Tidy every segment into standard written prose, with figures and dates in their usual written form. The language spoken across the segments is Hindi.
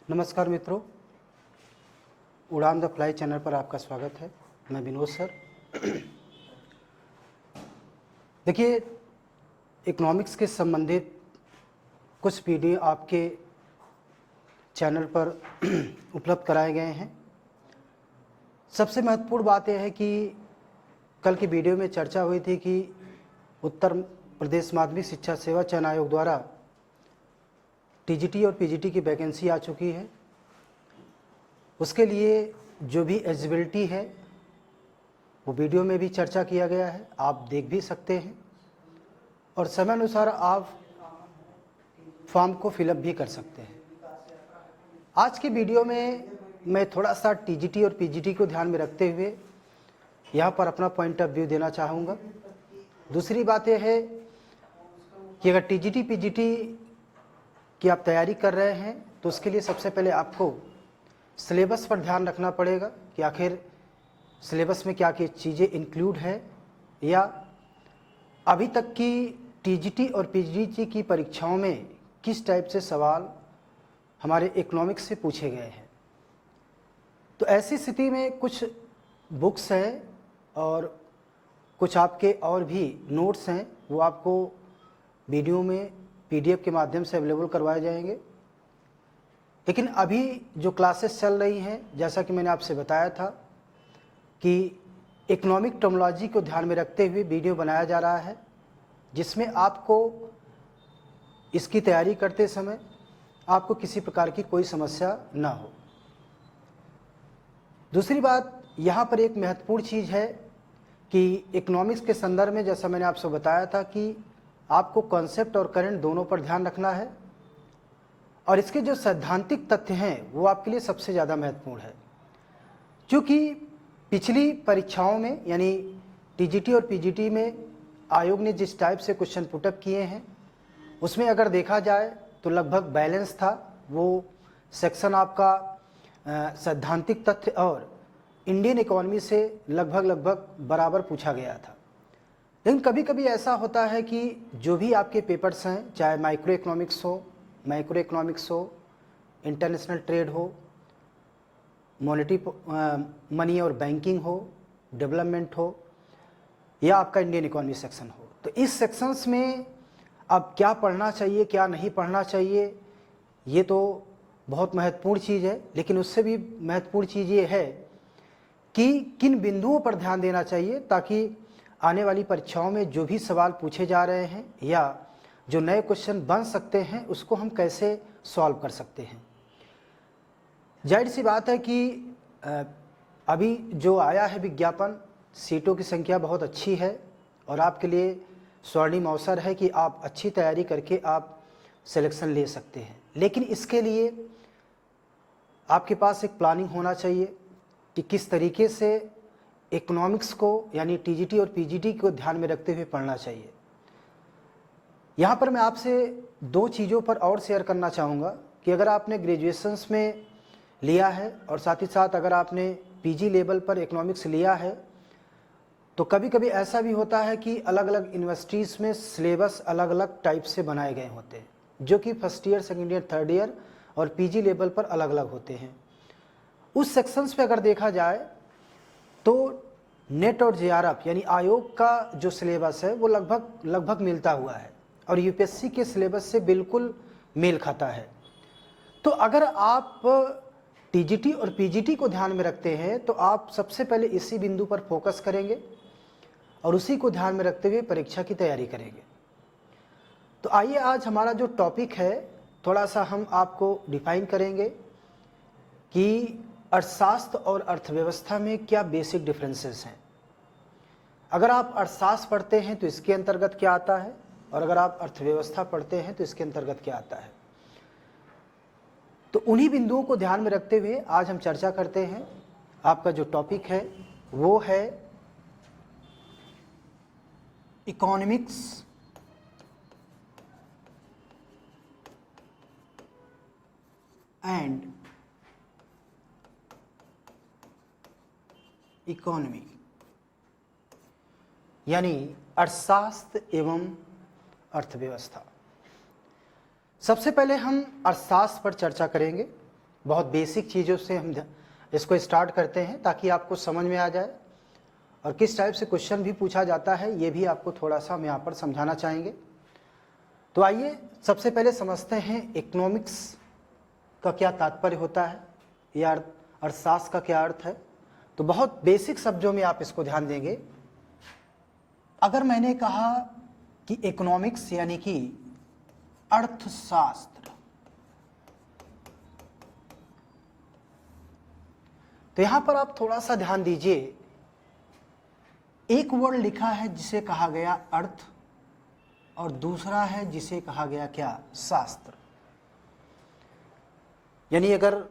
नमस्कार मित्रों, उड़ान द फ्लाई चैनल पर आपका स्वागत है। मैं विनोद सर। देखिए, इकोनॉमिक्स के संबंधित कुछ वीडियो आपके चैनल पर उपलब्ध कराए गए हैं। सबसे महत्वपूर्ण बात यह है कि कल की वीडियो में चर्चा हुई थी कि उत्तर प्रदेश माध्यमिक शिक्षा सेवा चयन आयोग द्वारा टीजीटी और पीजीटी की वैकेंसी आ चुकी है। उसके लिए जो भी एलिजिबिलिटी है वो वीडियो में भी चर्चा किया गया है, आप देख भी सकते हैं और समय अनुसार आप फॉर्म को फिलअप भी कर सकते हैं। आज की वीडियो में मैं थोड़ा सा टीजीटी और पीजीटी को ध्यान में रखते हुए यहाँ पर अपना पॉइंट ऑफ व्यू देना चाहूँगा। दूसरी बात यह है कि अगर टीजीटी पीजीटी की आप तैयारी कर रहे हैं तो उसके लिए सबसे पहले आपको सिलेबस पर ध्यान रखना पड़ेगा कि आखिर सिलेबस में क्या क्या चीज़ें इंक्लूड है, या अभी तक की टीजीटी और पीजीटी की परीक्षाओं में किस टाइप से सवाल हमारे इकोनॉमिक्स से पूछे गए हैं। तो ऐसी स्थिति में कुछ बुक्स हैं और कुछ आपके और भी नोट्स हैं, वो आपको वीडियो में पीडीएफ के माध्यम से अवेलेबल करवाए जाएंगे। लेकिन अभी जो क्लासेस चल रही हैं, जैसा कि मैंने आपसे बताया था कि इकोनॉमिक टर्मिनोलॉजी को ध्यान में रखते हुए वीडियो बनाया जा रहा है, जिसमें आपको इसकी तैयारी करते समय आपको किसी प्रकार की कोई समस्या ना हो। दूसरी बात यहाँ पर एक महत्वपूर्ण चीज़ है कि इकोनॉमिक्स के संदर्भ में, जैसा मैंने आपसे बताया था कि आपको कॉन्सेप्ट और करंट दोनों पर ध्यान रखना है और इसके जो सैद्धांतिक तथ्य हैं वो आपके लिए सबसे ज़्यादा महत्वपूर्ण है। क्योंकि पिछली परीक्षाओं में यानी टीजीटी और पीजीटी में आयोग ने जिस टाइप से क्वेश्चन पुटअप किए हैं उसमें अगर देखा जाए तो लगभग बैलेंस था। वो सेक्शन आपका सैद्धांतिक तथ्य और इंडियन इकोनॉमी से लगभग बराबर पूछा गया था। लेकिन कभी कभी ऐसा होता है कि जो भी आपके पेपर्स हैं, चाहे माइक्रो इकोनॉमिक्स हो, इंटरनेशनल ट्रेड हो, मॉनेटरी मनी और बैंकिंग हो, डेवलपमेंट हो, या आपका इंडियन इकोनॉमी सेक्शन हो, तो इस सेक्शंस में अब क्या पढ़ना चाहिए क्या नहीं पढ़ना चाहिए ये तो बहुत महत्वपूर्ण चीज़ है। लेकिन उससे भी महत्वपूर्ण चीज़ ये है कि किन बिंदुओं पर ध्यान देना चाहिए ताकि आने वाली परीक्षाओं में जो भी सवाल पूछे जा रहे हैं या जो नए क्वेश्चन बन सकते हैं उसको हम कैसे सॉल्व कर सकते हैं। जाहिर सी बात है कि अभी जो आया है विज्ञापन, सीटों की संख्या बहुत अच्छी है और आपके लिए स्वर्णिम अवसर है कि आप अच्छी तैयारी करके आप सिलेक्शन ले सकते हैं। लेकिन इसके लिए आपके पास एक प्लानिंग होना चाहिए कि किस तरीके से इकोनॉमिक्स को यानी टीजीटी और पीजीटी को ध्यान में रखते हुए पढ़ना चाहिए। यहाँ पर मैं आपसे दो चीज़ों पर और शेयर करना चाहूँगा कि अगर आपने ग्रेजुएशंस में लिया है और साथ ही साथ अगर आपने पीजी लेवल पर इकोनॉमिक्स लिया है तो कभी कभी ऐसा भी होता है कि अलग अलग यूनिवर्सिटीज़ में सिलेबस अलग अलग टाइप से बनाए गए होते हैं, जो कि first year, second year, third year और पीजी लेवल पर अलग अलग होते हैं। उस सेक्शंस पे अगर देखा जाए तो नेट और जेआरएफ यानी आयोग का जो सिलेबस है वो लगभग मिलता हुआ है और यूपीएससी के सिलेबस से बिल्कुल मेल खाता है। तो अगर आप टीजीटी और पीजीटी को ध्यान में रखते हैं तो आप सबसे पहले इसी बिंदु पर फोकस करेंगे और उसी को ध्यान में रखते हुए परीक्षा की तैयारी करेंगे। तो आइए आज हमारा जो टॉपिक है थोड़ा सा हम आपको डिफाइन करेंगे कि अर्थशास्त्र और अर्थव्यवस्था में क्या बेसिक डिफरेंसेस हैं। अगर आप अर्थशास्त्र पढ़ते हैं तो इसके अंतर्गत क्या आता है और अगर आप अर्थव्यवस्था पढ़ते हैं तो इसके अंतर्गत क्या आता है। तो उन्हीं बिंदुओं को ध्यान में रखते हुए आज हम चर्चा करते हैं। आपका जो टॉपिक है वो है इकोनॉमिक्स एंड इकोनॉमी, यानी अर्थशास्त्र एवं अर्थव्यवस्था। सबसे पहले हम अर्थशास्त्र पर चर्चा करेंगे। बहुत बेसिक चीज़ों से हम इसको स्टार्ट करते हैं ताकि आपको समझ में आ जाए, और किस टाइप से क्वेश्चन भी पूछा जाता है ये भी आपको थोड़ा सा हम यहाँ पर समझाना चाहेंगे। तो आइए सबसे पहले समझते हैं इकोनॉमिक्स का क्या तात्पर्य होता है या अर्थशास्त्र का क्या अर्थ है। तो बहुत बेसिक शब्दों में आप इसको ध्यान देंगे। अगर मैंने कहा कि इकोनॉमिक्स यानी कि अर्थशास्त्र, तो यहां पर आप थोड़ा सा ध्यान दीजिए। एक वर्ड लिखा है जिसे कहा गया अर्थ, और दूसरा है जिसे कहा गया क्या, शास्त्र। यानी अगर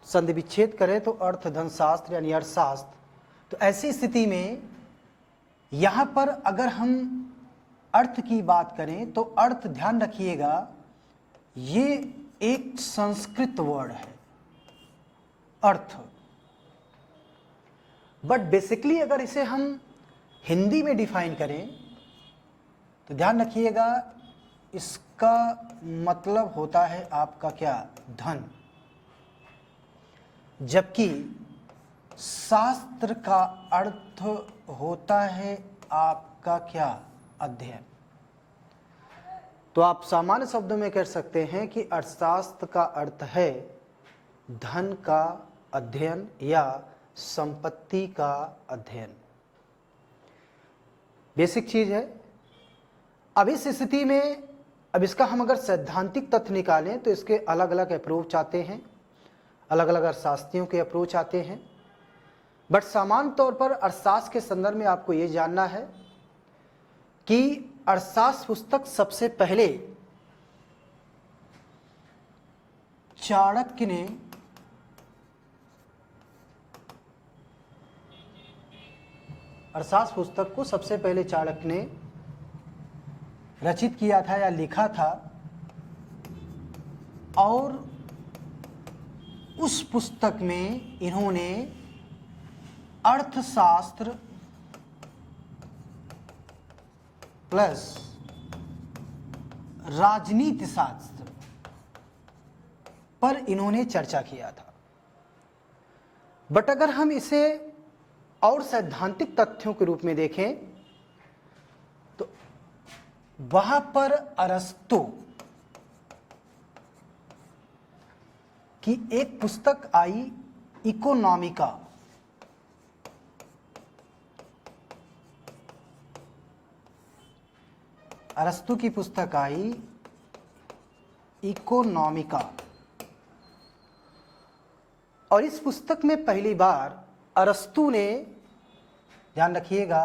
संधि विच्छेद करें तो अर्थ धन शास्त्र यानी अर्थशास्त्र। तो ऐसी स्थिति में यहां पर अगर हम अर्थ की बात करें तो अर्थ, ध्यान रखिएगा, ये एक संस्कृत वर्ड है अर्थ। बट बेसिकली अगर इसे हम हिंदी में डिफाइन करें तो ध्यान रखिएगा इसका मतलब होता है आपका क्या, धन। जबकि शास्त्र का अर्थ होता है आपका क्या, अध्ययन। तो आप सामान्य शब्दों में कह सकते हैं कि अर्थशास्त्र का अर्थ है धन का अध्ययन या संपत्ति का अध्ययन। बेसिक चीज है। अब इस स्थिति में अब इसका हम अगर सैद्धांतिक तथ्य निकालें तो इसके अलग अलग अप्रोच आते हैं, अलग अलग अर्थशास्त्रियों के अप्रोच आते हैं। बट सामान्य तौर पर अर्थशास्त्र के संदर्भ में आपको ये जानना है कि अर्थशास्त्र पुस्तक सबसे पहले चाणक्य ने अर्थशास्त्र पुस्तक को सबसे पहले चाणक्य ने रचित किया था या लिखा था, और उस पुस्तक में इन्होंने अर्थशास्त्र प्लस राजनीति शास्त्र पर इन्होंने चर्चा किया था। बट अगर हम इसे और सैद्धांतिक तथ्यों के रूप में देखें तो वहां पर अरस्तु की एक पुस्तक आई, इकोनॉमिका। अरस्तु की पुस्तक आई इकोनॉमिका, और इस पुस्तक में पहली बार अरस्तु ने, ध्यान रखिएगा,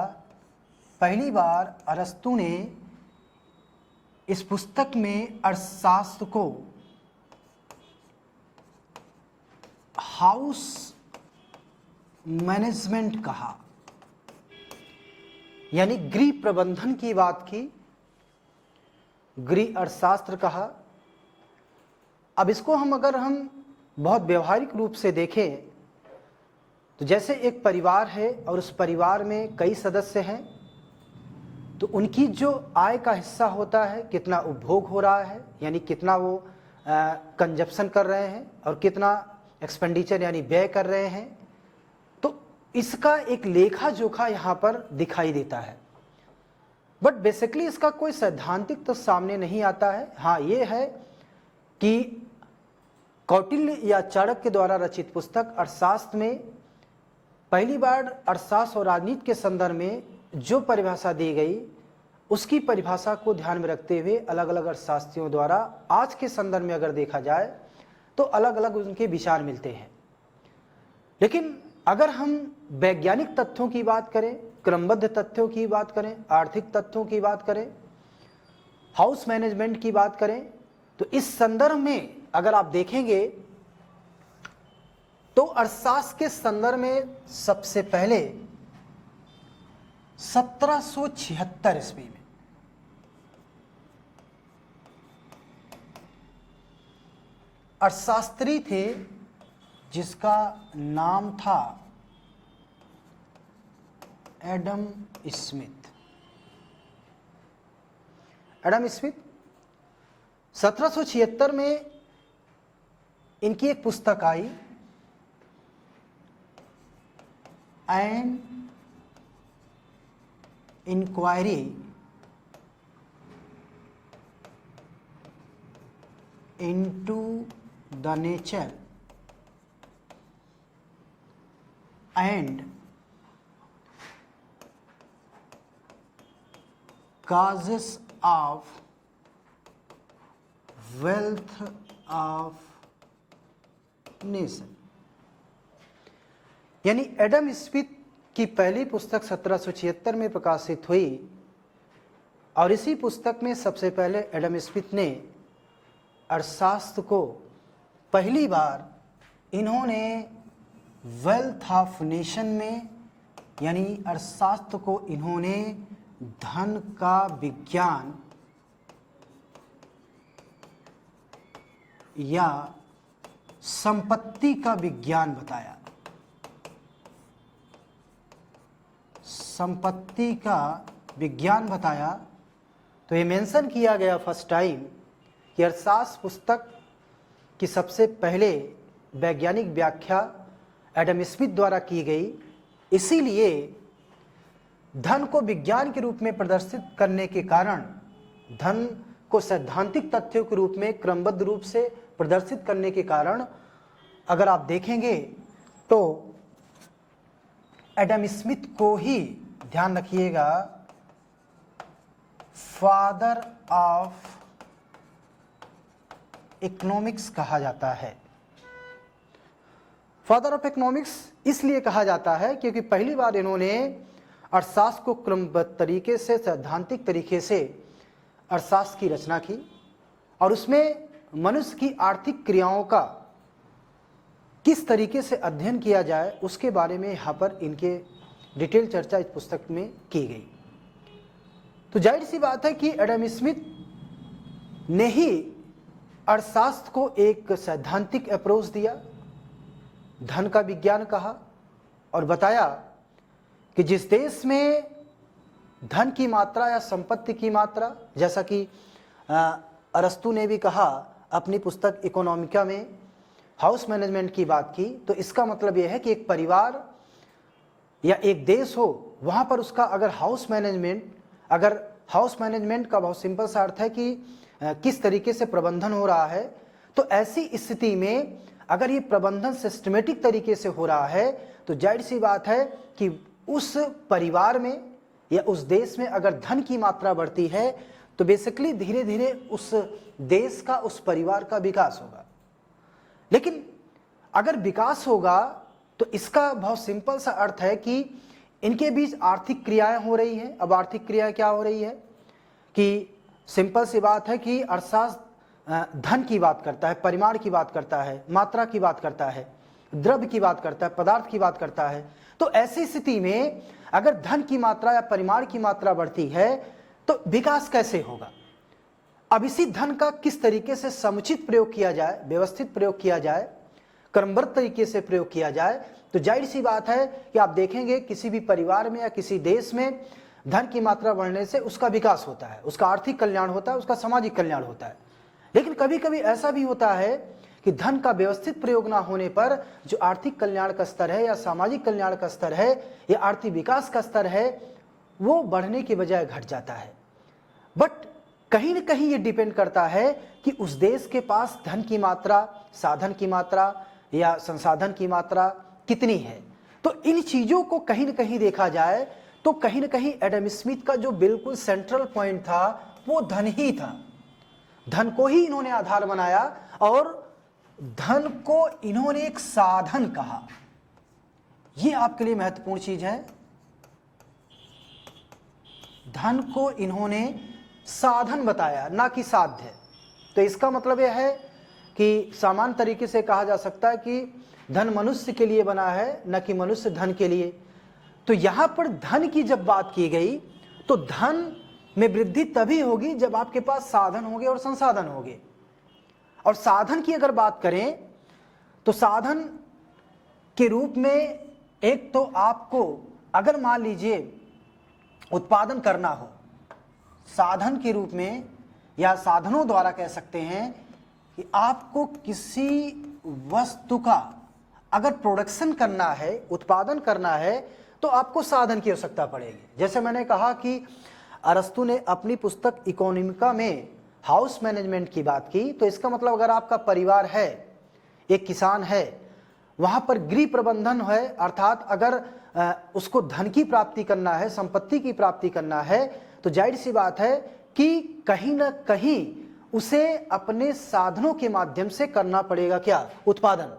पहली बार अरस्तु ने इस पुस्तक में अर्थशास्त्र को हाउस मैनेजमेंट कहा, यानी गृह प्रबंधन की बात की, गृह अर्थशास्त्र कहा। अब इसको अगर हम बहुत व्यवहारिक रूप से देखें तो जैसे एक परिवार है और उस परिवार में कई सदस्य हैं, तो उनकी जो आय का हिस्सा होता है, कितना उपभोग हो रहा है, यानी कितना वो कंजप्शन कर रहे हैं और कितना एक्सपेंडिचर यानी व्यय कर रहे हैं, तो इसका एक लेखा जोखा यहाँ पर दिखाई देता है। बट बेसिकली इसका कोई सैद्धांतिक तो सामने नहीं आता है। हाँ, ये है कि कौटिल्य या चाणक्य द्वारा रचित पुस्तक अर्थशास्त्र में पहली बार अर्थशास्त्र और राजनीति के संदर्भ में जो परिभाषा दी गई, उसकी परिभाषा को ध्यान में रखते हुए अलग अलग अर्थशास्त्रियों द्वारा आज के संदर्भ में अगर देखा जाए तो अलग अलग उनके विचार मिलते हैं। लेकिन अगर हम वैज्ञानिक तथ्यों की बात करें, क्रमबद्ध तथ्यों की बात करें, आर्थिक तथ्यों की बात करें, हाउस मैनेजमेंट की बात करें, तो इस संदर्भ में अगर आप देखेंगे तो अर्थशास्त्र के संदर्भ में सबसे पहले 1776 ईस्वी में अर्थशास्त्री थे जिसका नाम था एडम स्मिथ। एडम स्मिथ 1776 में इनकी एक पुस्तक आई, an inquiry into the nature and causes of wealth of nation। यानी एडम स्मिथ की पहली पुस्तक 1776 में प्रकाशित हुई और इसी पुस्तक में सबसे पहले एडम स्मिथ ने अर्थशास्त्र को पहली बार इन्होंने वेल्थ ऑफ नेशन में, यानी अर्थशास्त्र को इन्होंने धन का विज्ञान या संपत्ति का विज्ञान बताया। संपत्ति का विज्ञान बताया तो ये मेंशन किया गया फर्स्ट टाइम कि अर्थशास्त्र पुस्तक की सबसे पहले वैज्ञानिक व्याख्या एडम स्मिथ द्वारा की गई। इसीलिए धन को विज्ञान के रूप में प्रदर्शित करने के कारण, धन को सैद्धांतिक तथ्यों के रूप में क्रमबद्ध रूप से प्रदर्शित करने के कारण अगर आप देखेंगे तो एडम स्मिथ को ही, ध्यान रखिएगा, फादर ऑफ इकोनॉमिक्स कहा जाता है। फादर ऑफ इकोनॉमिक्स इसलिए कहा जाता है क्योंकि पहली बार इन्होंने अर्थशास्त्र को क्रमबद्ध तरीके से, सैद्धांतिक तरीके से अर्थशास्त्र की रचना की और उसमें मनुष्य की आर्थिक क्रियाओं का किस तरीके से अध्ययन किया जाए उसके बारे में यहाँ पर इनके डिटेल चर्चा इस पुस्तक में की गई। तो जाहिर सी बात है कि एडम स्मिथ ने ही अर्थशास्त्र को एक सैद्धांतिक अप्रोच दिया, धन का विज्ञान कहा और बताया कि जिस देश में धन की मात्रा या संपत्ति की मात्रा, जैसा कि अरस्तु ने भी कहा अपनी पुस्तक इकोनॉमिका में हाउस मैनेजमेंट की बात की, तो इसका मतलब यह है कि एक परिवार या एक देश हो, वहाँ पर उसका अगर हाउस मैनेजमेंट का बहुत सिंपल सा अर्थ है कि किस तरीके से प्रबंधन हो रहा है, तो ऐसी स्थिति में अगर ये प्रबंधन सिस्टमेटिक तरीके से हो रहा है तो जाहिर सी बात है कि उस परिवार में या उस देश में अगर धन की मात्रा बढ़ती है तो बेसिकली धीरे धीरे उस देश का, उस परिवार का विकास होगा। लेकिन अगर विकास होगा तो इसका बहुत सिंपल सा अर्थ है कि इनके बीच आर्थिक क्रियाएं हो रही हैं। अब आर्थिक क्रियाएं क्या हो रही है कि सिंपल सी बात है कि अर्थशास्त्र धन की बात करता है, परिमाण की बात करता है, मात्रा की बात करता है, द्रव्य की बात करता है, पदार्थ की बात करता है। तो ऐसी स्थिति में अगर धन की मात्रा या परिमाण की मात्रा बढ़ती है तो विकास कैसे होगा। अब इसी धन का किस तरीके से समुचित प्रयोग किया जाए, व्यवस्थित प्रयोग किया जाए, क्रमबद्ध तरीके से प्रयोग किया जाए, तो जाहिर सी बात है कि आप देखेंगे किसी भी परिवार में या किसी देश में धन की मात्रा बढ़ने से उसका विकास होता है, उसका आर्थिक कल्याण होता है, उसका सामाजिक कल्याण होता है। लेकिन कभी कभी ऐसा भी होता है कि धन का व्यवस्थित प्रयोग ना होने पर जो आर्थिक कल्याण का स्तर है या सामाजिक कल्याण का स्तर है या आर्थिक विकास का स्तर है वो बढ़ने की बजाय घट जाता है। बट कहीं न कहीं ये डिपेंड करता है कि उस देश के पास धन की मात्रा, साधन की मात्रा या संसाधन की मात्रा कितनी है। तो इन चीज़ों को कहीं न कहीं देखा जाए तो कहीं न कहीं एडम स्मिथ का जो बिल्कुल सेंट्रल पॉइंट था वो धन ही था। धन को ही इन्होंने आधार बनाया और धन को इन्होंने एक साधन कहा। ये आपके लिए महत्वपूर्ण चीज है। धन को इन्होंने साधन बताया, ना कि साध्य। तो इसका मतलब यह है कि सामान्य तरीके से कहा जा सकता है कि धन मनुष्य के लिए बना है, न कि मनुष्य धन के लिए। तो यहां पर धन की जब बात की गई तो धन में वृद्धि तभी होगी जब आपके पास साधन होंगे और संसाधन होंगे। और साधन की अगर बात करें तो साधन के रूप में एक तो आपको अगर मान लीजिए उत्पादन करना हो, साधन के रूप में या साधनों द्वारा कह सकते हैं कि आपको किसी वस्तु का अगर प्रोडक्शन करना है, उत्पादन करना है, तो आपको साधन की आवश्यकता पड़ेगी। जैसे मैंने कहा कि अरस्तु ने अपनी पुस्तक इकोनॉमिका में हाउस मैनेजमेंट की बात की, तो इसका मतलब अगर आपका परिवार है, एक किसान है, वहां पर गृह प्रबंधन है, अर्थात अगर उसको धन की प्राप्ति करना है, संपत्ति की प्राप्ति करना है, तो जाहिर सी बात है कि कहीं ना कहीं उसे अपने साधनों के माध्यम से करना पड़ेगा। क्या? उत्पादन।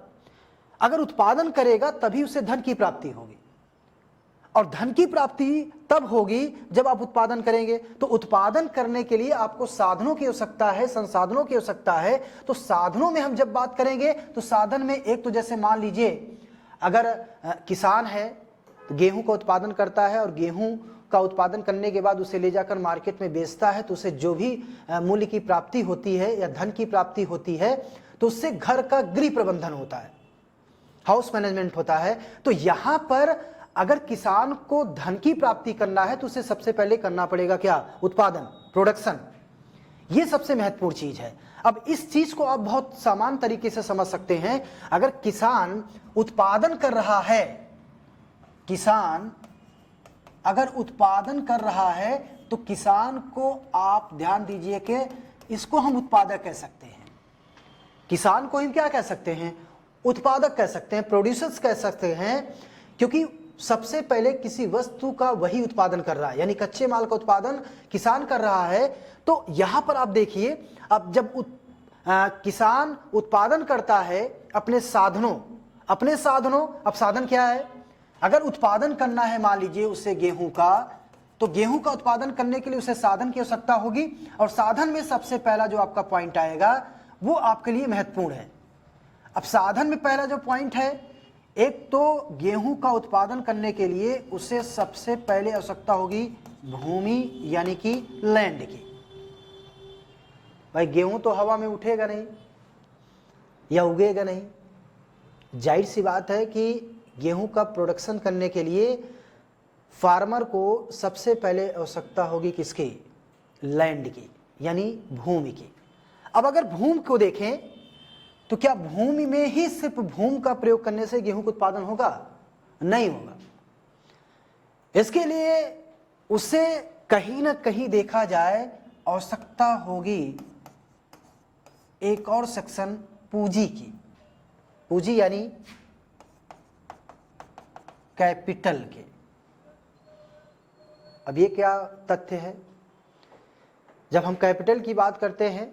अगर उत्पादन करेगा तभी उसे धन की प्राप्ति होगी, और धन की प्राप्ति तब होगी जब आप उत्पादन करेंगे। तो उत्पादन करने के लिए आपको साधनों की आवश्यकता है, संसाधनों की आवश्यकता है। तो साधनों में हम जब बात करेंगे तो साधन में एक तो जैसे मान लीजिए अगर किसान है तो गेहूं का उत्पादन करता है, और गेहूं का उत्पादन करने के बाद उसे ले जाकर मार्केट में बेचता है, तो उसे जो भी मूल्य की प्राप्ति होती है या धन की प्राप्ति होती है, तो उससे घर का गृह प्रबंधन होता है, हाउस मैनेजमेंट होता है। तो यहां पर अगर किसान को धन की प्राप्ति करना है तो उसे सबसे पहले करना पड़ेगा क्या? उत्पादन, प्रोडक्शन। ये सबसे महत्वपूर्ण चीज है। अब इस चीज को आप बहुत सामान्य तरीके से समझ सकते हैं। अगर किसान उत्पादन कर रहा है, किसान अगर उत्पादन कर रहा है, तो किसान को आप ध्यान दीजिए कि इसको हम उत्पादक कह सकते हैं। किसान को हम क्या कह सकते हैं? उत्पादक कह सकते हैं, प्रोड्यूसर्स कह सकते हैं, क्योंकि सबसे पहले किसी वस्तु का वही उत्पादन कर रहा है, यानी कच्चे माल का उत्पादन किसान कर रहा है। तो यहां पर आप देखिए, अब जब किसान उत्पादन करता है अपने साधनों, अब साधन क्या है? अगर उत्पादन करना है मान लीजिए उसे गेहूं का, तो गेहूं का उत्पादन करने के लिए उसे साधन की आवश्यकता होगी, और साधन में सबसे पहला जो आपका पॉइंट आएगा वो आपके लिए महत्वपूर्ण है। अब साधन में पहला जो पॉइंट है, एक तो गेहूं का उत्पादन करने के लिए उसे सबसे पहले आवश्यकता होगी भूमि, यानी कि लैंड की। भाई गेहूं तो हवा में उठेगा नहीं या उगेगा नहीं। जाहिर सी बात है कि गेहूं का प्रोडक्शन करने के लिए फार्मर को सबसे पहले आवश्यकता होगी किसकी? लैंड की, यानी भूमि की। अब अगर भूमि को देखें तो क्या भूमि में ही सिर्फ भूमि का प्रयोग करने से गेहूं का उत्पादन होगा? नहीं होगा। इसके लिए उसे कहीं ना कहीं देखा जाए, आवश्यकता होगी एक और सेक्शन पूंजी की। पूंजी यानी कैपिटल के। अब ये क्या तथ्य है? जब हम कैपिटल की बात करते हैं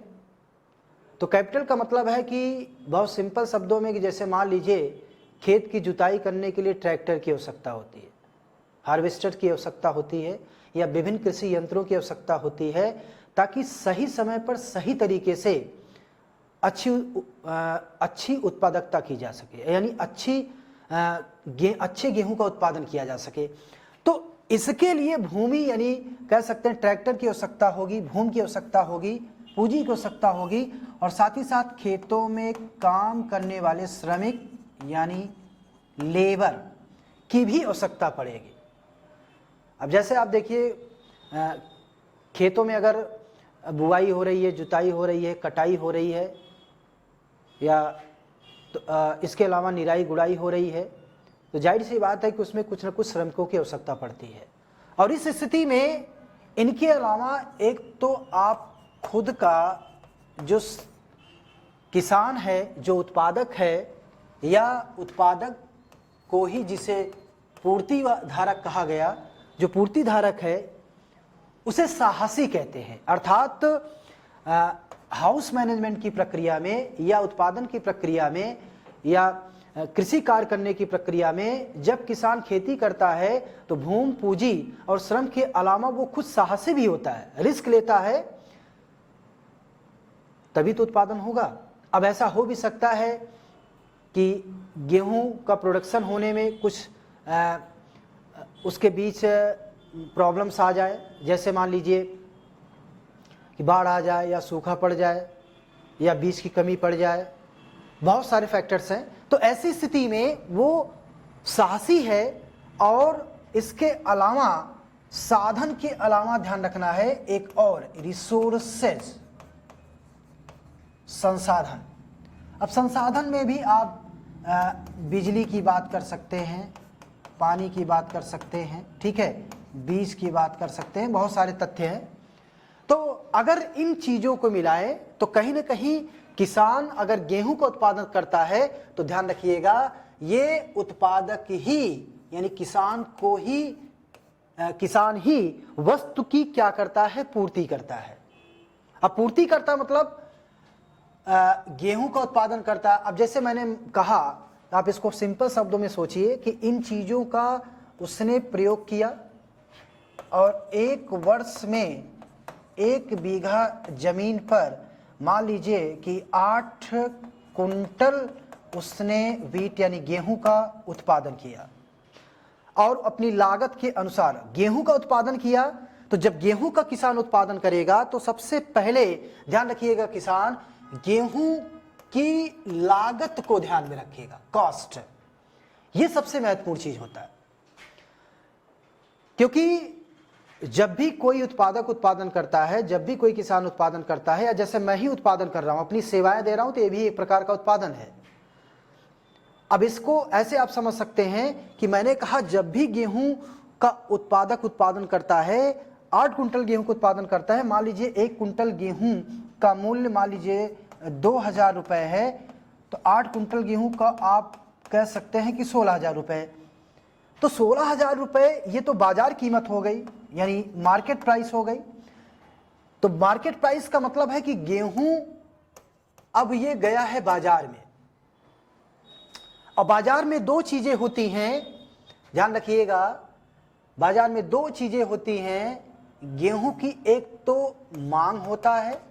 तो कैपिटल का मतलब है कि बहुत सिंपल शब्दों में कि जैसे मान लीजिए खेत की जुताई करने के लिए ट्रैक्टर की आवश्यकता होती है, हार्वेस्टर की आवश्यकता होती है, या विभिन्न कृषि यंत्रों की आवश्यकता होती है, ताकि सही समय पर सही तरीके से अच्छी उत्पादकता की जा सके, यानी अच्छे गेहूं का उत्पादन किया जा सके। तो इसके लिए भूमि, यानी कह सकते हैं ट्रैक्टर की आवश्यकता होगी, भूमि की आवश्यकता होगी, पूंजी की आवश्यकता होगी, और साथ ही साथ खेतों में काम करने वाले श्रमिक यानी लेबर की भी आवश्यकता पड़ेगी। अब जैसे आप देखिए खेतों में अगर बुआई हो रही है, जुताई हो रही है, कटाई हो रही है, या तो इसके अलावा निराई गुड़ाई हो रही है, तो जाहिर सी बात है कि उसमें कुछ न कुछ श्रमिकों की आवश्यकता पड़ती है। और इस स्थिति में इनके अलावा एक तो आप खुद का जो किसान है, जो उत्पादक है, या उत्पादक को ही जिसे पूर्ति धारक कहा गया, जो पूर्ति धारक है उसे साहसी कहते हैं। अर्थात हाउस मैनेजमेंट की प्रक्रिया में, या उत्पादन की प्रक्रिया में, या कृषि कार्य करने की प्रक्रिया में जब किसान खेती करता है तो भूमि, पूंजी और श्रम के अलावा वो खुद साहसी भी होता है, रिस्क लेता है, तभी तो उत्पादन होगा। अब ऐसा हो भी सकता है कि गेहूं का प्रोडक्शन होने में कुछ उसके बीच प्रॉब्लम्स आ जाए, जैसे मान लीजिए कि बाढ़ आ जाए, या सूखा पड़ जाए, या बीज की कमी पड़ जाए, बहुत सारे फैक्टर्स हैं। तो ऐसी स्थिति में वो साहसी है। और इसके अलावा साधन के अलावा ध्यान रखना है एक और, रिसोर्सेज, संसाधन। अब संसाधन में भी आप बिजली की बात कर सकते हैं, पानी की बात कर सकते हैं, ठीक है, बीज की बात कर सकते हैं, बहुत सारे तथ्य हैं। तो अगर इन चीज़ों को मिलाएं तो कहीं ना कहीं किसान अगर गेहूं का उत्पादन करता है तो ध्यान रखिएगा ये उत्पादक ही यानी किसान ही वस्तु की क्या करता है, पूर्ति करता है। अब पूर्ति करता मतलब गेहूं का उत्पादन करता है। अब जैसे मैंने कहा, आप इसको सिंपल शब्दों में सोचिए कि इन चीज़ों का उसने प्रयोग किया और एक वर्ष में 1 बीघा जमीन पर मान लीजिए कि 8 कुंटल उसने वीट यानी गेहूं का उत्पादन किया और अपनी लागत के अनुसार गेहूं का उत्पादन किया। तो जब गेहूं का किसान उत्पादन करेगा तो सबसे पहले ध्यान रखिएगा किसान गेहूं की लागत को ध्यान में रखिएगा, कॉस्ट। यह सबसे महत्वपूर्ण चीज होता है, क्योंकि जब भी कोई उत्पादक उत्पादन करता है, जब भी कोई किसान उत्पादन करता है, या जैसे मैं ही उत्पादन कर रहा हूं, अपनी सेवाएं दे रहा हूं, तो यह भी एक प्रकार का उत्पादन है। अब इसको ऐसे आप समझ सकते हैं कि मैंने कहा जब भी गेहूं का उत्पादक उत्पादन करता है, 8 कुंटल गेहूं का उत्पादन करता है, मान लीजिए 1 कुंटल गेहूं का मूल्य मान लीजिए 2000 रुपए है, तो 8 कुंटल गेहूं का आप कह सकते हैं कि 16,000 रुपए। तो 16,000 रुपए ये तो बाजार कीमत हो गई, यानी मार्केट प्राइस हो गई। तो मार्केट प्राइस का मतलब है कि गेहूं अब ये गया है बाजार में। और बाजार में 2 चीजें होती हैं, ध्यान रखिएगा, बाजार में 2 चीजें होती हैं गेहूं की। एक तो मांग होता है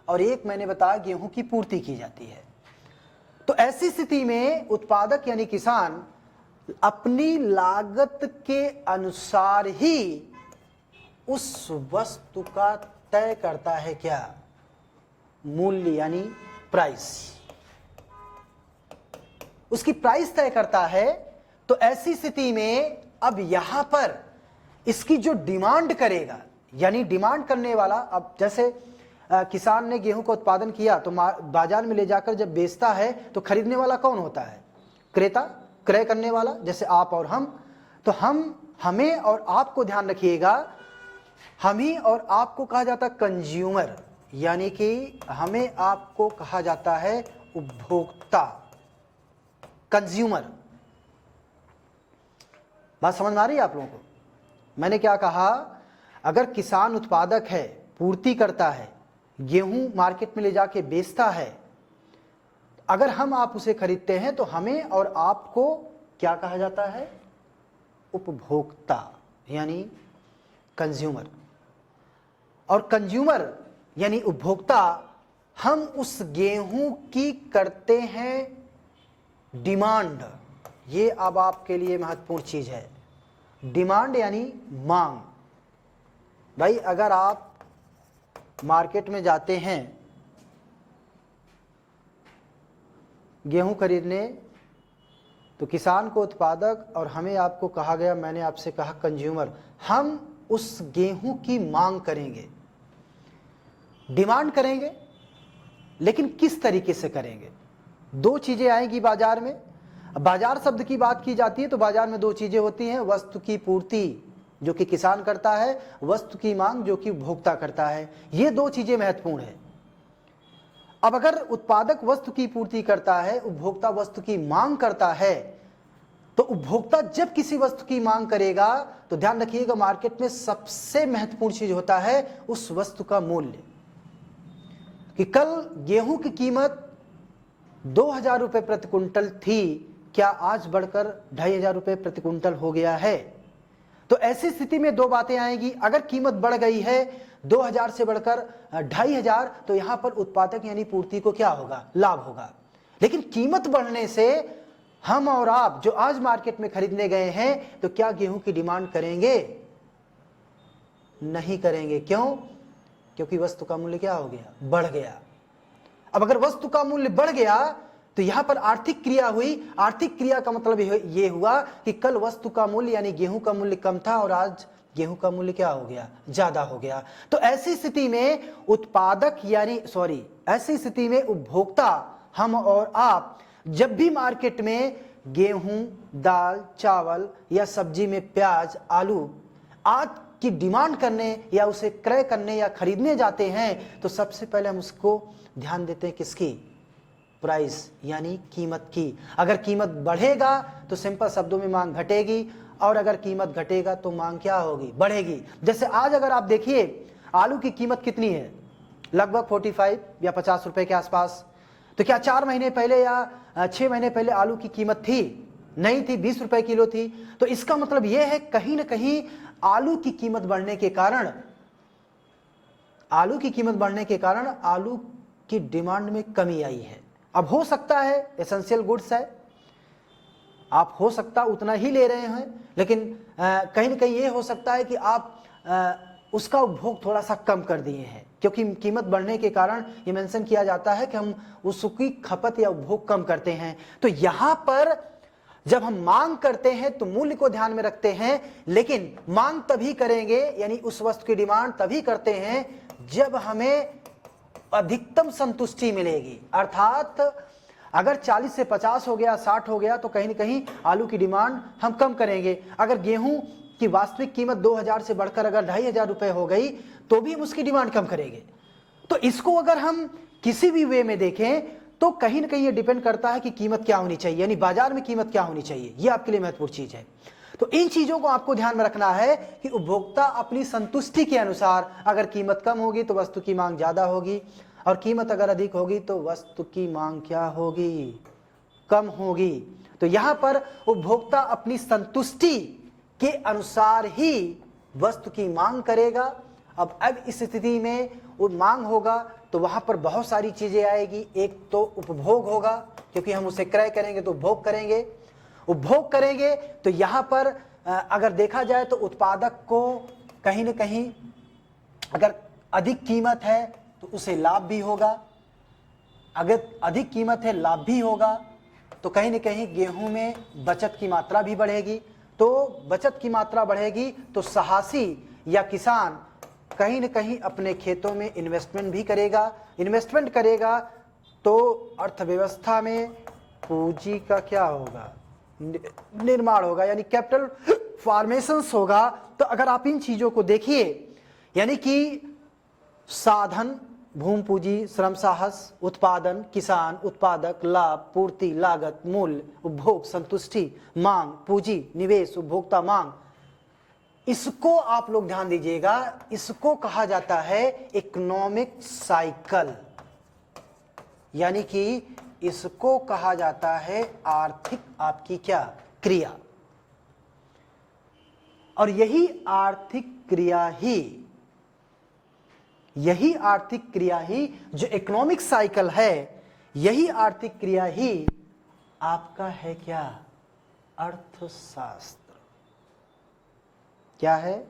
और एक मैंने बताया गेहूं की पूर्ति की जाती है। तो ऐसी स्थिति में उत्पादक यानी किसान अपनी लागत के अनुसार ही उस वस्तु का तय करता है क्या, मूल्य यानी प्राइस, उसकी प्राइस तय करता है। तो ऐसी स्थिति में अब यहां पर इसकी जो डिमांड करेगा, यानी डिमांड करने वाला, अब जैसे किसान ने गेहूं का उत्पादन किया तो बाजार में ले जाकर जब बेचता है तो खरीदने वाला कौन होता है, क्रेता, क्रय करने वाला, जैसे आप और हम। तो हमें और आपको ध्यान रखिएगा, हम ही और आपको कहा जाता है कंज्यूमर, यानी कि हमें आपको कहा जाता है उपभोक्ता, कंज्यूमर। बात समझ में आ रही है आप लोगों को? मैंने क्या कहा, अगर किसान उत्पादक है, पूर्ति करता है, गेहूं मार्केट में ले जाके बेचता है, अगर हम आप उसे खरीदते हैं तो हमें और आपको क्या कहा जाता है, उपभोक्ता, यानी कंज्यूमर। और कंज्यूमर यानी उपभोक्ता, हम उस गेहूं की करते हैं डिमांड। ये अब आपके लिए महत्वपूर्ण चीज है, डिमांड यानी मांग। भाई अगर आप मार्केट में जाते हैं गेहूं खरीदने, तो किसान को उत्पादक और हमें आपको कहा गया, मैंने आपसे कहा कंज्यूमर, हम उस गेहूं की मांग करेंगे, डिमांड करेंगे। लेकिन किस तरीके से करेंगे? 2 चीजें आएंगी बाजार में। बाजार शब्द की बात की जाती है तो बाजार में 2 चीजें होती हैं, वस्तु की पूर्ति जो कि किसान करता है, वस्तु की मांग जो कि उपभोक्ता करता है। ये 2 चीजें महत्वपूर्ण है। अब अगर उत्पादक वस्तु की पूर्ति करता है, उपभोक्ता वस्तु की मांग करता है, तो उपभोक्ता जब किसी वस्तु की मांग करेगा तो ध्यान रखिएगा मार्केट में सबसे महत्वपूर्ण चीज होता है उस वस्तु का मूल्य। कि कल गेहूं की कीमत 2,000 रुपए प्रति कुंटल थी, क्या आज बढ़कर 2,500 रुपए प्रति कुंटल हो गया है? तो ऐसी स्थिति में 2 बातें आएंगी। अगर कीमत बढ़ गई है 2,000 से बढ़कर 2,500, तो यहां पर उत्पादक यानी पूर्ति को क्या होगा, लाभ होगा। लेकिन कीमत बढ़ने से हम और आप जो आज मार्केट में खरीदने गए हैं, तो क्या गेहूं की डिमांड करेंगे? नहीं करेंगे। क्यों? क्योंकि वस्तु का मूल्य क्या हो गया, बढ़ गया। अब अगर वस्तु का मूल्य बढ़ गया तो यहां पर आर्थिक क्रिया हुई। आर्थिक क्रिया का मतलब यह हुआ कि कल वस्तु का मूल्य यानी गेहूं का मूल्य कम था और आज गेहूं का मूल्य क्या हो गया, ज्यादा हो गया। तो ऐसी स्थिति में ऐसी स्थिति में उपभोक्ता हम और आप जब भी मार्केट में गेहूं, दाल, चावल या सब्जी में प्याज, आलू आज की डिमांड करने या उसे क्रय करने या खरीदने जाते हैं तो सबसे पहले हम उसको ध्यान देते हैं किसकी? प्राइस यानी कीमत की। अगर कीमत बढ़ेगा तो सिंपल शब्दों में मांग घटेगी, और अगर कीमत घटेगा तो मांग क्या होगी? बढ़ेगी। जैसे आज अगर आप देखिए आलू की कीमत कितनी है? लगभग 45 या 50 रुपए के आसपास। तो क्या 4 महीने पहले या 6 महीने पहले आलू की कीमत थी? नहीं थी, 20 रुपए किलो थी। तो इसका मतलब यह है कहीं ना कहीं आलू की कीमत बढ़ने के कारण आलू की डिमांड में कमी आई है। अब हो सकता है एसेंशियल गुड्स है, आप हो सकता उतना ही ले रहे हैं, लेकिन कहीं ना कहीं ये हो सकता है कि आप उसका उपभोग थोड़ा सा कम कर दिए हैं, क्योंकि कीमत बढ़ने के कारण ये मेंशन किया जाता है कि हम उसकी खपत या उपभोग कम करते हैं। तो यहाँ पर जब हम मांग करते हैं तो मूल्य को ध्यान में रखते हैं, लेकिन मांग तभी करेंगे यानी उस वस्तु की डिमांड तभी करते हैं जब हमें अधिकतम संतुष्टि मिलेगी। अर्थात अगर 40 से 50 हो गया, 60 हो गया तो कहीं ना कहीं आलू की डिमांड हम कम करेंगे। अगर गेहूं की वास्तविक कीमत 2000 से बढ़कर अगर 2500 रुपए हो गई तो भी हम उसकी डिमांड कम करेंगे। तो इसको अगर हम किसी भी वे में देखें तो कहीं ना कहीं ये डिपेंड करता है कि कीमत क्या होनी चाहिए, यानी बाजार में कीमत क्या होनी चाहिए। ये आपके लिए महत्वपूर्ण चीज है। तो इन चीजों को आपको ध्यान में रखना है कि उपभोक्ता अपनी संतुष्टि के अनुसार, अगर कीमत कम होगी तो वस्तु की मांग ज्यादा होगी, और कीमत अगर अधिक होगी तो वस्तु की मांग क्या होगी? कम होगी। तो यहां पर उपभोक्ता अपनी संतुष्टि के अनुसार ही वस्तु की मांग करेगा। अब इस स्थिति में वो मांग होगा तो वहां पर बहुत सारी चीजें आएगी। एक तो उपभोग होगा, क्योंकि हम उसे क्रय करेंगे तो उपभोग करेंगे तो यहां पर अगर देखा जाए तो उत्पादक को कहीं ना कहीं अगर अधिक कीमत है तो उसे लाभ भी होगा। अगर अधिक कीमत है, लाभ भी होगा, तो कहीं ना कहीं गेहूं में बचत की मात्रा भी बढ़ेगी। तो बचत की मात्रा बढ़ेगी तो साहसी या किसान कहीं ना कहीं अपने खेतों में इन्वेस्टमेंट भी करेगा। इन्वेस्टमेंट करेगा तो अर्थव्यवस्था में पूंजी का क्या होगा? निर्माण होगा, यानी कैपिटल फॉर्मेशंस होगा। तो अगर आप इन चीजों को देखिए, यानी कि साधन, भूमि पूंजी, श्रम साहस, उत्पादन, किसान, उत्पादक, लाभ, पूर्ति, लागत, मूल्य, उपभोग, संतुष्टि, मांग, पूंजी, निवेश, उपभोक्ता मांग, इसको आप लोग ध्यान दीजिएगा। इसको कहा जाता है इकोनॉमिक साइकिल, यानी कि इसको कहा जाता है आर्थिक आपकी क्या क्रिया। और यही आर्थिक क्रिया ही जो इकोनॉमिक साइकिल है, यही आर्थिक क्रिया ही आपका है क्या? अर्थशास्त्र। क्या है?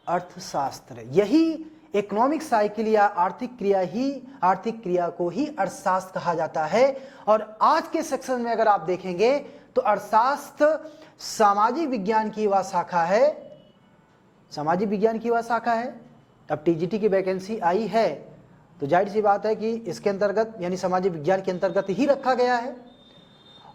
अर्थशास्त्र। यही इकोनॉमिक साइकिल या आर्थिक क्रिया को ही अर्थशास्त्र कहा जाता है। और आज के सेक्शन में अगर आप देखेंगे तो अर्थशास्त्र सामाजिक विज्ञान की वह शाखा है। अब टीजीटी की वैकेंसी आई है तो जाहिर सी बात है कि इसके अंतर्गत यानी सामाजिक विज्ञान के अंतर्गत ही रखा गया है।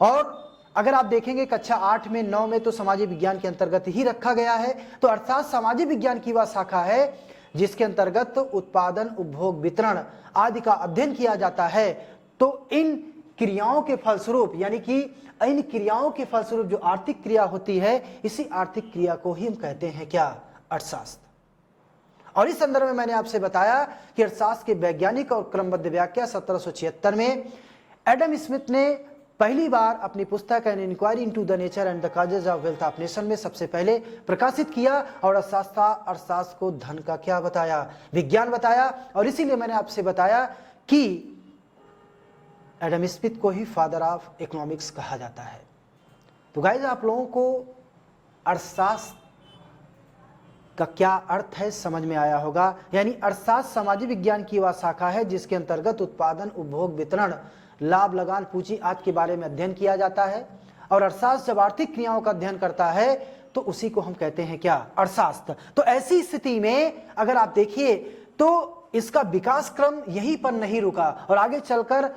और अगर आप देखेंगे कक्षा 8 में 9 में तो सामाजिक विज्ञान के अंतर्गत ही रखा गया है। तो अर्थात सामाजिक विज्ञान की वह शाखा है जिसके अंतर्गत उत्पादन, उपभोग, वितरण आदि का अध्ययन किया जाता है। तो इन क्रियाओं के फलस्वरूप, यानी कि इन क्रियाओं के फलस्वरूप जो आर्थिक क्रिया होती है, इसी आर्थिक क्रिया को ही हम कहते हैं क्या? अर्थशास्त्र। और इस संदर्भ में मैंने आपसे बताया कि अर्थशास्त्र के वैज्ञानिक और क्रमबद्ध व्याख्या 1776 में एडम स्मिथ ने पहली बार अपनी पुस्तक an inquiry into the nature and the causes of wealth of nation में सबसे पहले प्रकाशित किया। और अर्थशास्त्र को धन का क्या बताया? विज्ञान बताया। और इसीलिए मैंने आपसे बताया कि एडम स्मिथ को ही फादर ऑफ इकोनॉमिक्स कहा जाता है। तो गाइस, आप लोगों को अर्थशास्त्र का क्या अर्थ है समझ में आया होगा। यानी अर्थशास्त्र सामाजिक विज्ञान की वह शाखा है जिसके अंतर्गत उत्पादन, उपभोग, वितरण, लाभ, लगान, पूंजी आदि के बारे में अध्ययन किया जाता है। और अर्थशास्त्र जब आर्थिक क्रियाओं का अध्ययन करता है तो उसी को हम कहते हैं क्या? अर्थशास्त्र। तो ऐसी स्थिति में अगर आप देखिए तो इसका विकास क्रम यहीं पर नहीं रुका और आगे चलकर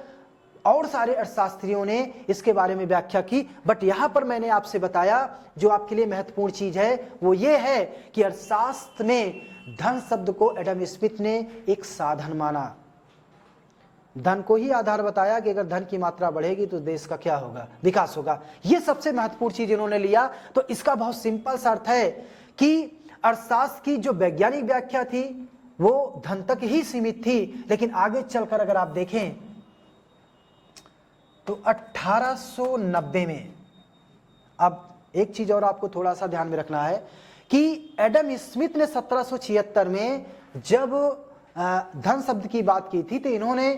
और सारे अर्थशास्त्रियों ने इसके बारे में व्याख्या की, बट यहां पर मैंने आपसे बताया जो आपके लिए महत्वपूर्ण चीज है वो ये है कि अर्थशास्त्र में धन शब्द को एडम स्मिथ ने एक साधन माना। धन को ही आधार बताया कि अगर धन की मात्रा बढ़ेगी तो देश का क्या होगा, विकास होगा। यह सबसे महत्वपूर्ण चीज इन्होंने लिया। तो इसका बहुत सिंपल सा अर्थ है कि अर्थशास्त्र की जो वैज्ञानिक व्याख्या थी वो धन तक ही सीमित थी, लेकिन आगे चलकर अगर आप देखें तो 1890 में, अब एक चीज और आपको थोड़ा सा ध्यान में रखना है कि एडम स्मिथ ने 1776 में जब धन शब्द की बात की थी तो इन्होंने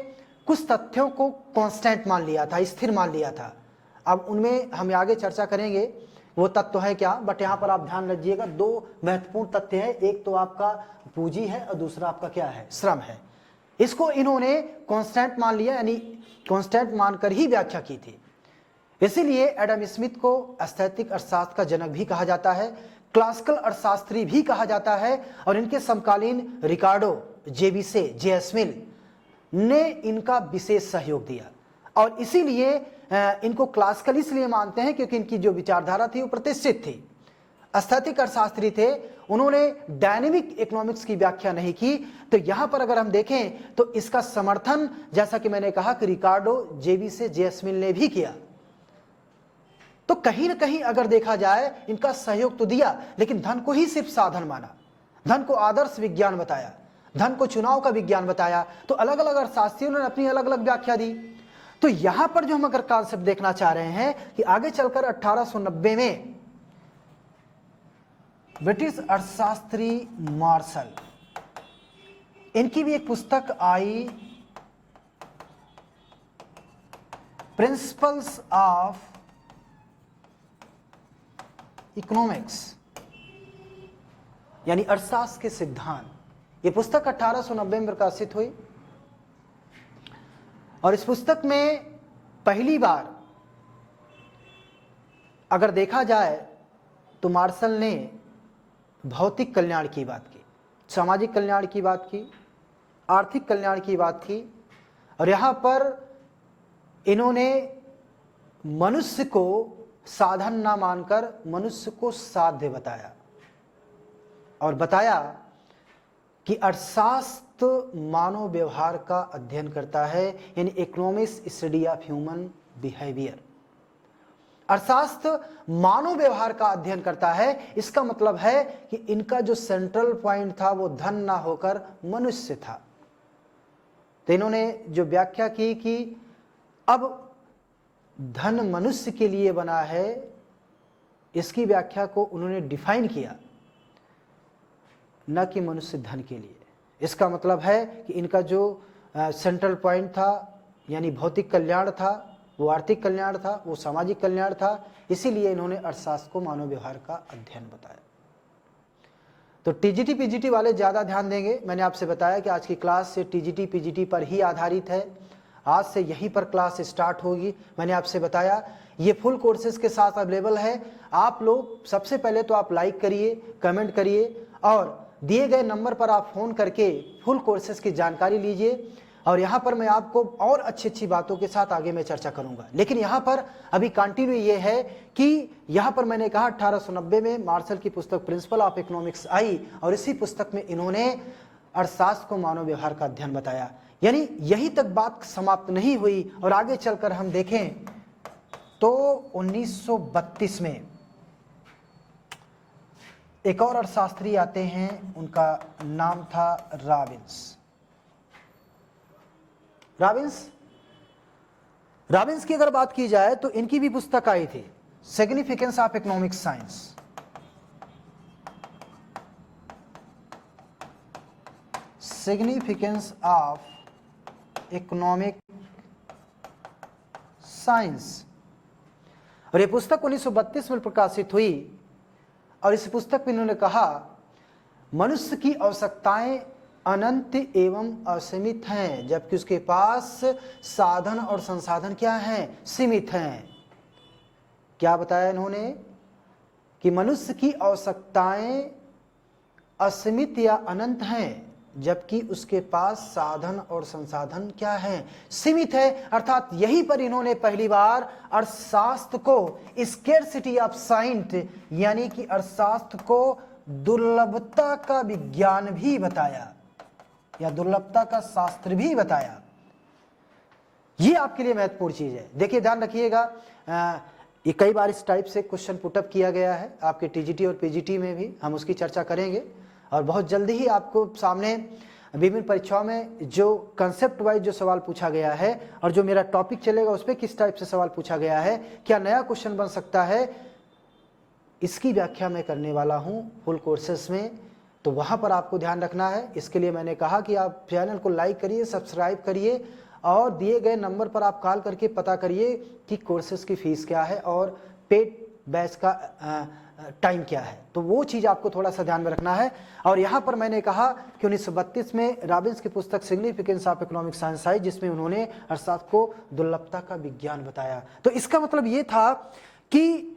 कुछ तथ्यों को कांस्टेंट मान लिया था, स्थिर मान लिया था। अब उनमें हम आगे चर्चा करेंगे वो तत्व है क्या, बट यहां पर आप ध्यान रखिएगा दो महत्वपूर्ण तथ्य हैं, एक तो आपका पूंजी है और दूसरा आपका क्या है, श्रम है। इसको इन्होंने कांस्टेंट मान लिया, यानी कांस्टेंट मानकर ही व्याख्या की थी। इसीलिए एडम स्मिथ को स्थैतिक अर्थशास्त्र का जनक भी कहा जाता है, क्लासिकल अर्थशास्त्री भी कहा जाता है, और इनके समकालीन रिकार्डो जेविसे जेएसमिल ने इनका विशेष सहयोग दिया। और इसीलिए इनको क्लासिकल इसलिए मानते हैं क्योंकि इनकी जो विचारधारा थी वो प्रतिष्ठित थी। स्थैतिक अर्थशास्त्री थे, उन्होंने डायनेमिक इकोनॉमिक्स की व्याख्या नहीं की। तो यहां पर अगर हम देखें तो इसका समर्थन जैसा कि मैंने कहा कि रिकार्डो जेविसे जेएसमिल ने भी किया। तो कहीं ना कहीं अगर देखा जाए इनका सहयोग तो दिया, लेकिन धन को ही सिर्फ साधन माना, धन को आदर्श विज्ञान बताया, धन को चुनाव का विज्ञान बताया। तो अलग अलग अर्थशास्त्रियों ने अपनी अलग अलग व्याख्या दी। तो यहां पर जो हम अगर कॉन्सेप्ट देखना चाह रहे हैं कि आगे चलकर 1890 में ब्रिटिश अर्थशास्त्री मार्शल, इनकी भी एक पुस्तक आई प्रिंसिपल्स ऑफ इकोनॉमिक्स, यानी अर्थशास्त्र के सिद्धांत। यह पुस्तक 1890 में प्रकाशित हुई और इस पुस्तक में पहली बार अगर देखा जाए तो मार्शल ने भौतिक कल्याण की बात की, सामाजिक कल्याण की बात की, आर्थिक कल्याण की बात की, और यहां पर इन्होंने मनुष्य को साधन ना मानकर मनुष्य को साध्य बताया और बताया कि अर्थशास्त्र मानव व्यवहार का अध्ययन करता है, यानी economics study of human behaviour. अर्थशास्त्र मानव व्यवहार का अध्ययन करता है, इसका मतलब है कि इनका जो सेंट्रल पॉइंट था वो धन ना होकर मनुष्य था। तो इन्होंने जो व्याख्या की कि अब धन मनुष्य के लिए बना है, इसकी व्याख्या को उन्होंने डिफाइन किया, न कि मनुष्य धन के लिए। इसका मतलब है कि इनका जो सेंट्रल पॉइंट था, यानी भौतिक कल्याण था, वो आर्थिक कल्याण था, वो सामाजिक कल्याण था। इसीलिए इन्होंने अर्थशास्त्र को मानव व्यवहार का अध्ययन बताया। तो टीजीटी पीजीटी वाले ज़्यादा ध्यान देंगे। मैंने आपसे बताया कि आज की क्लास से टीजीटी पीजीटी पर ही आधारित है, आज से यहीं पर क्लास स्टार्ट होगी। मैंने आपसे बताया ये फुल कोर्सेज के साथ अवेलेबल है। आप लोग सबसे पहले तो आप लाइक करिए, कमेंट करिए और दिए गए नंबर पर आप फ़ोन करके फुल कोर्सेज की जानकारी लीजिए। और यहाँ पर मैं आपको और अच्छी अच्छी बातों के साथ आगे मैं चर्चा करूँगा। लेकिन यहाँ पर अभी कंटिन्यू ये है कि यहाँ पर मैंने कहा 1890 में मार्शल की पुस्तक प्रिंसिपल ऑफ इकोनॉमिक्स आई और इसी पुस्तक में इन्होंने अर्थशास्त्र को मानव व्यवहार का अध्ययन बताया। यानी यहीं तक बात समाप्त नहीं हुई और आगे चलकर हम देखें तो 1932 में एक और अर्थशास्त्री आते हैं, उनका नाम था रॉबिन्स की अगर बात की जाए तो इनकी भी पुस्तक आई थी significance of economic science. Significance of economic science, और यह पुस्तक 1932 में प्रकाशित हुई। और इस पुस्तक में इन्होंने कहा मनुष्य की आवश्यकताएं अनंत एवं असीमित हैं, जबकि उसके पास साधन और संसाधन क्या हैं, सीमित हैं। क्या बताया इन्होंने कि मनुष्य की आवश्यकताएं असीमित या अनंत हैं, जबकि उसके पास साधन और संसाधन क्या है, सीमित है। अर्थात यहीं पर इन्होंने पहली बार अर्थशास्त्र को स्केर्सिटी ऑफ साइंस यानी कि अर्थशास्त्र को दुर्लभता का विज्ञान भी बताया या दुर्लभता का शास्त्र भी बताया। ये आपके लिए महत्वपूर्ण चीज है। देखिए ध्यान रखिएगा, ये कई बार इस टाइप से क्वेश्चन पुटअप किया गया है आपके टीजीटी और पीजीटी में भी, हम उसकी चर्चा करेंगे। और बहुत जल्दी ही आपको सामने विभिन्न परीक्षाओं में जो कंसेप्ट वाइज जो सवाल पूछा गया है और जो मेरा टॉपिक चलेगा उस पर किस टाइप से सवाल पूछा गया है, क्या नया क्वेश्चन बन सकता है, इसकी व्याख्या मैं करने वाला हूं फुल कोर्सेस में। तो वहां पर आपको ध्यान रखना है। इसके लिए मैंने कहा कि आप चैनल को लाइक करिए, सब्सक्राइब करिए और दिए गए नंबर पर आप कॉल करके पता करिए कि कोर्सेज की फीस क्या है और पेड बैच का टाइम क्या है। तो वो चीज़ आपको थोड़ा सा ध्यान में रखना है। और यहाँ पर मैंने कहा कि 1932 में रॉबिन्स की पुस्तक सिग्निफिकेंस ऑफ इकोनॉमिक साइंस आई, जिसमें उन्होंने अर्थशास्त्र को दुर्लभता का विज्ञान बताया। तो इसका मतलब ये था कि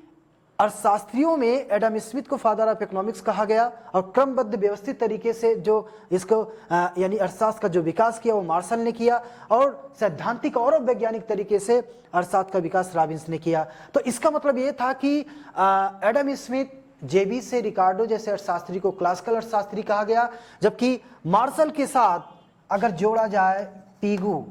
अर्थशास्त्रियों में एडम स्मिथ को फादर ऑफ इकोनॉमिक्स कहा गया और क्रमबद्ध व्यवस्थित तरीके से जो इसको यानी अर्थशास्त्र का जो विकास किया वो मार्शल ने किया और सैद्धांतिक और वैज्ञानिक तरीके से अर्थशास्त्र का विकास रॉबिन्स ने किया। तो इसका मतलब ये था कि एडम स्मिथ, जेबी से रिकार्डो जैसे अर्थशास्त्री को क्लासिकल अर्थशास्त्री कहा गया, जबकि मार्शल के साथ अगर जोड़ा जाए पीगू,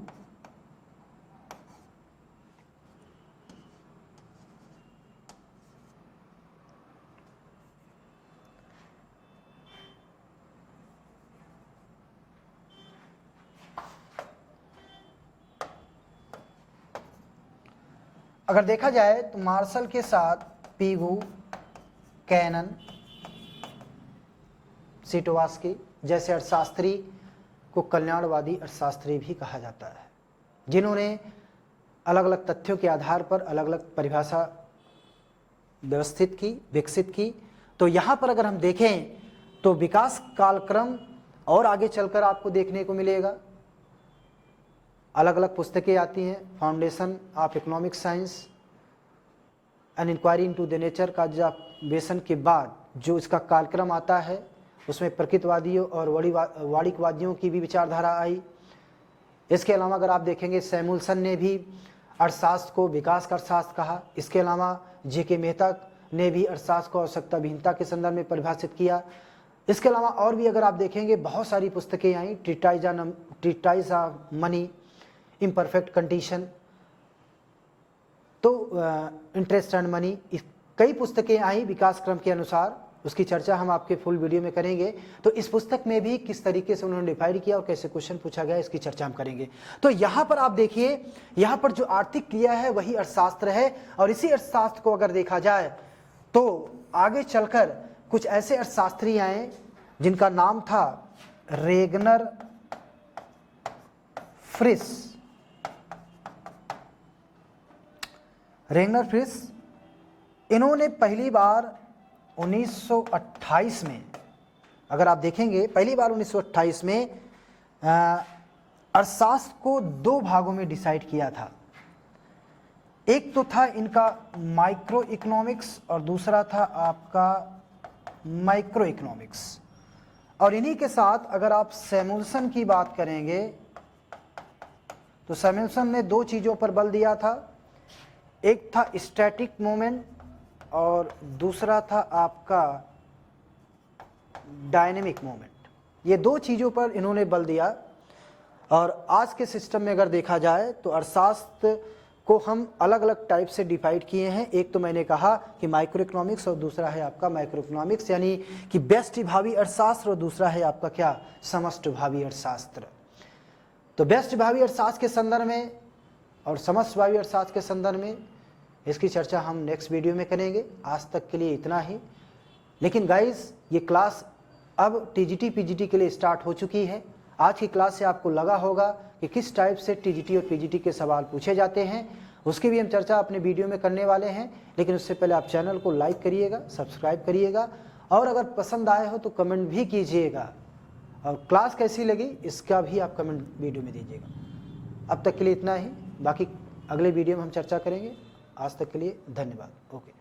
अगर देखा जाए तो मार्शल के साथ पीगू, कैनन, सिटोवास्की जैसे अर्थशास्त्री को कल्याणवादी अर्थशास्त्री भी कहा जाता है, जिन्होंने अलग अलग तथ्यों के आधार पर अलग अलग परिभाषा व्यवस्थित की, विकसित की। तो यहाँ पर अगर हम देखें तो विकास कालक्रम और आगे चलकर आपको देखने को मिलेगा। अलग अलग पुस्तकें आती हैं, foundation of economic science, an inquiry into the nature का ऑब्जर्वेशन के बाद जो इसका कार्यक्रम आता है उसमें प्रकृतवादियों और वाणिकवादियों की भी विचारधारा आई। इसके अलावा अगर आप देखेंगे सैमुअल्सन ने भी अर्थशास्त्र को विकास का अर्थशास्त्र कहा। इसके अलावा जे.के. मेहता ने भी अर्थशास्त्र को आवश्यकता भिन्नता के संदर्भ में परिभाषित किया। इसके अलावा और भी अगर आप देखेंगे बहुत सारी पुस्तकें आई, treatise of money, imperfect condition, तो इंटरेस्ट एंड मनी, कई पुस्तकें आई विकास क्रम के अनुसार। उसकी चर्चा हम आपके फुल वीडियो में करेंगे। तो इस पुस्तक में भी किस तरीके से उन्होंने डिफाइन किया और कैसे क्वेश्चन पूछा गया इसकी चर्चा हम करेंगे। तो यहाँ पर आप देखिए, यहाँ पर जो आर्थिक क्रिया है वही अर्थशास्त्र है। और इसी अर्थशास्त्र को अगर देखा जाए तो आगे चलकर कुछ ऐसे अर्थशास्त्री आए जिनका नाम था रेगनर फ्रिस। रेगनर फ्रिस, इन्होंने पहली बार 1928 में, अगर आप देखेंगे पहली बार 1928 में अर्थशास्त्र को दो भागों में डिसाइड किया था। एक तो था इनका माइक्रो इकोनॉमिक्स और दूसरा था आपका माइक्रो इकोनॉमिक्स। और इन्हीं के साथ अगर आप सैमुअल्सन की बात करेंगे तो सैमुअल्सन ने दो चीज़ों पर बल दिया था। एक था स्टैटिक मोमेंट और दूसरा था आपका डायनेमिक मोमेंट। ये दो चीज़ों पर इन्होंने बल दिया। और आज के सिस्टम में अगर देखा जाए तो अर्थशास्त्र को हम अलग अलग टाइप से डिवाइड किए हैं। एक तो मैंने कहा कि माइक्रो इकोनॉमिक्स और दूसरा है आपका माइक्रो इकोनॉमिक्स, यानी कि व्यष्टि भावी अर्थशास्त्र, और दूसरा है आपका क्या, समष्टि भावी अर्थशास्त्र। तो व्यष्टि भावी अर्थशास्त्र के संदर्भ में और समष्टि भावी अर्थशास्त्र के संदर्भ में इसकी चर्चा हम नेक्स्ट वीडियो में करेंगे। आज तक के लिए इतना ही। लेकिन गाइस, ये क्लास अब टीजीटी पीजीटी के लिए स्टार्ट हो चुकी है। आज की क्लास से आपको लगा होगा कि किस टाइप से टीजीटी और पीजीटी के सवाल पूछे जाते हैं, उसकी भी हम चर्चा अपने वीडियो में करने वाले हैं। लेकिन उससे पहले आप चैनल को लाइक करिएगा, सब्सक्राइब करिएगा और अगर पसंद आए हो तो कमेंट भी कीजिएगा। और क्लास कैसी लगी इसका भी आप कमेंट वीडियो में दीजिएगा। अब तक के लिए इतना ही, बाकी अगले वीडियो में हम चर्चा करेंगे। आज तक के लिए धन्यवाद। ओके।